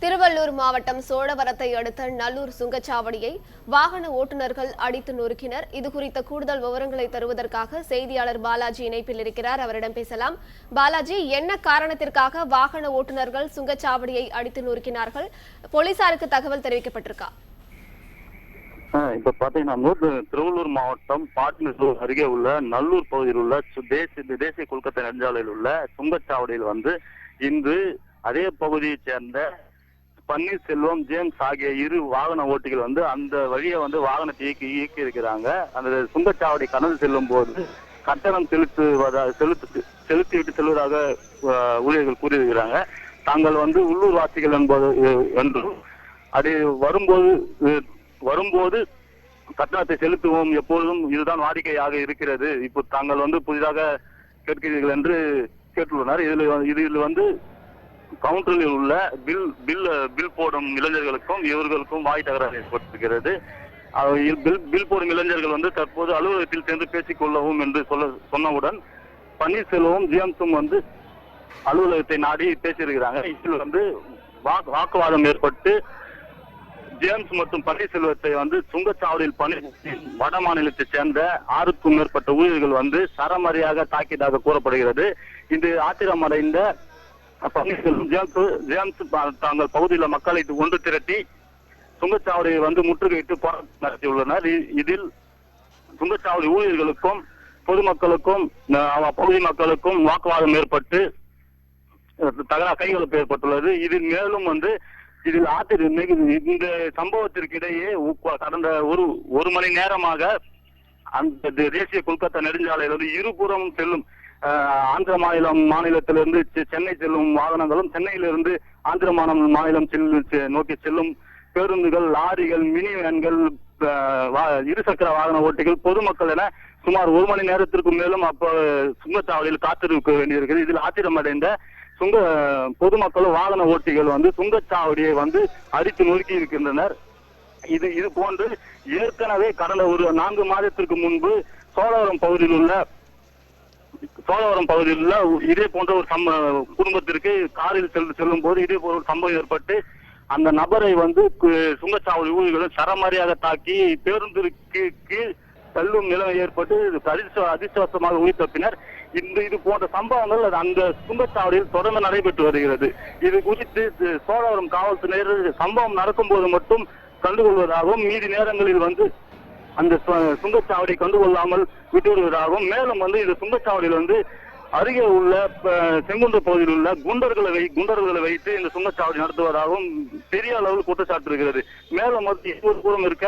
திருவள்ளூர் மாவட்டம் சோழவரத்தை அடுத்த நல்லூர் சுங்கச்சாவடியை வாகன ஓட்டுநர்கள் அடித்து நொறுக்கினர். இதுகுறித்த கூடுதல் விவரங்களை தருவதற்காக செய்தியாளர் பாலாஜி இணைப்பில் இருக்கிறார். அவரிடம் பேசலாம். பாலாஜி, என்ன காரணத்திற்காக வாகன ஓட்டுநர்கள் சுங்கச்சாவடியை அடித்து நொறுக்கினார்கள்? போலீசாருக்கு தகவல் தெரிவிக்கப்பட்டிருக்கா? இப்ப பாத்தீங்கன்னா திருவள்ளூர் மாவட்டம் பாட்னூர் அருகே உள்ள நல்லூர் பகுதியில் உள்ள தேசிய கொல்கத்தா நெடுஞ்சாலையில் உள்ள சுங்கச்சாவடியில் இன்று அதே பகுதியைச் சேர்ந்த பன்னீர்செல்வம், ஜேம்ஸ் ஆகிய இரு வாகன ஓட்டிகள் அந்த வழியை வாகனத்தை இயக்கி இருக்கிறாங்க. அந்த சுங்கச்சாவடி கடந்து செல்லும் போது கட்டணம் செலுத்திவிட்டு செல்வதாக ஊழியர்கள் கூறியிருக்கிறாங்க. தாங்கள் உள்ளூர் வாசிகள் என்றும் அது வரும்போது கட்டணத்தை செலுத்துவோம், எப்பொழுதும் இதுதான் வாடிக்கையாக இருக்கிறது, இப்போ தாங்கள் புதிதாக கேட்கிறீர்கள் என்று கேட்டுள்ளனர். இதில் கவுண்டரில் உள்ள பில் போடும் இளைஞர்களுக்கும் இவர்களுக்கும் வாய் தகராறு ஏற்பட்டிருக்கிறது. பில் போடும் இளைஞர்கள் தற்போது அலுவலகத்தில் சென்று பேசிக் கொள்ளவும் என்று சொன்னவுடன் பன்னீர்செல்வம், ஜேம்ஸும் அலுவலகத்தை நாடி பேசியிருக்கிறாங்க. இதில் வாக்குவாதம் ஏற்பட்டு ஜேம்ஸ் மற்றும் பன்னீர்செல்வத்தை சுங்கச்சாவடியில் வட மாநிலத்தைச் சேர்ந்த 6க்கும் மேற்பட்ட ஊழியர்கள் சரமாரியாக தாக்கியதாக கூறப்படுகிறது. இது ஆத்திரமடைந்த பன்னீர்செல்வம், ஜேம்ஸ் தாங்கள் பகுதியில் மக்களை ஒன்று திரட்டி சுங்கச்சாவடியை முற்றுகையிட்டு போராட்டம் நடத்தியுள்ளனர். இதில் சுங்கச்சாவடி ஊழியர்களுக்கும் பொதுமக்களுக்கும் பகுதி மக்களுக்கும் வாக்குவாதம் ஏற்பட்டு கைகலப்பு ஏற்பட்டுள்ளது. இதில் மேலும் இதில் இந்த சம்பவத்திற்கு இடையே கடந்த ஒரு மணி நேரமாக அந்த தேசிய கொல்கத்தா நெடுஞ்சாலையில் இருபுறமும் செல்லும் ஆந்திர மாநிலத்திலிருந்து சென்னை செல்லும் வாகனங்களும், சென்னையிலிருந்து ஆந்திர மாநிலம் நோக்கி செல்லும் பேருந்துகள், லாரிகள், மினி வேன்கள், இருசக்கர வாகன ஓட்டிகள், பொதுமக்கள் என சுமார் ஒரு மணி நேரத்திற்கு மேலும் சுங்கச்சாவடியில் காத்திருக்க வேண்டியிருக்கிறது. இதில் ஆத்திரமடைந்த பொதுமக்களும் வாகன ஓட்டிகள் சுங்கச்சாவடியை அடித்து நொறுக்கி இருக்கின்றனர். இது போன்று ஏற்கனவே கடந்த ஒரு 4 மாதத்திற்கு முன்பு சோழவரம் பகுதியில் உள்ள இதே போன்ற ஒரு குடும்பத்திற்கு காரில் செல்லும் போது இதே போன்ற ஒரு சம்பவம் ஏற்பட்டு அந்த நபரை சுங்கச்சாவடி ஊழியர்கள் சரமாரியாக தாக்கி பேருந்திற்கு கீழ் தள்ளும் நிலைமை ஏற்பட்டு அதிர்ஷ்டவசமாக உயிர் தப்பினர். இது போன்ற சம்பவங்கள் அந்த சுங்கச்சாவடியில் தொடர்ந்து நடைபெற்று வருகிறது. இது குறித்து சோழவரம் காவல்துறையினர் சம்பவம் நடக்கும் போது மட்டும் கண்டுகொள்வதாகவும், மீதி நேரங்களில் அந்த சுங்கச்சாவடி கண்டுகொள்ளாமல் விட்டு வருவதாகவும், மேலும் இது சுங்கச்சாவடியில் அருகே உள்ள செங்குன்ற பகுதியில் உள்ள குண்டர்களை வைத்து இந்த சுங்கச்சாவடி நடத்துவதாகவும் பெரிய அளவில் குற்றச்சாட்டு இருக்கிறது. மேலும் புறம் இருக்க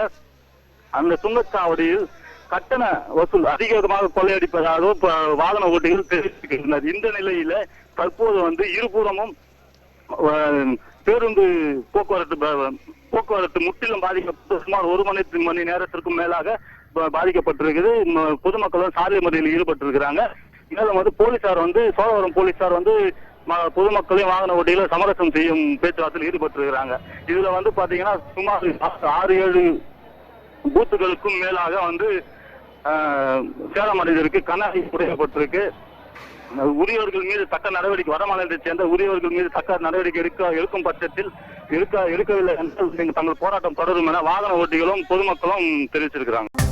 அந்த சுங்கச்சாவடியில் கட்டண வசூல் அதிகமாக கொள்ளையடிப்பதாகவும் வாகன ஓட்டிகள் தெரிவிக்கின்றனர். இந்த நிலையில தற்போது இருபுறமும் பேருந்து போக்குவரத்து முற்றிலும் பாதிக்கப்பட்டு சுமார் ஒரு மணி நேரத்திற்கும் மேலாக பாதிக்கப்பட்டிருக்குது. பொதுமக்களும் சாலை மறியலில் ஈடுபட்டிருக்கிறாங்க. மேலும் போலீசார் சோழவரம் போலீசார் பொதுமக்களையும் வாகன ஓட்டிகளை சமரசம் செய்யும் பேச்சுவார்த்தையில் ஈடுபட்டிருக்கிறாங்க. இதுல பாத்தீங்கன்னா சுமார் 6-7 பூத்துகளுக்கும் மேலாக சேலம் அடைவதற்கு கண்ணாடி குறைக்கப்பட்டிருக்கு. உரியவர்கள் மீது தக்க நடவடிக்கை, வட மாநிலத்தைச் சேர்ந்த உரியவர்கள் மீது தக்க நடவடிக்கை எடுக்கும் பட்சத்தில் எடுக்கவில்லை என்றால் தங்கள் போராட்டம் தொடரும் என வாகன ஓட்டிகளும் பொதுமக்களும் தெரிவிச்சிருக்கிறாங்க.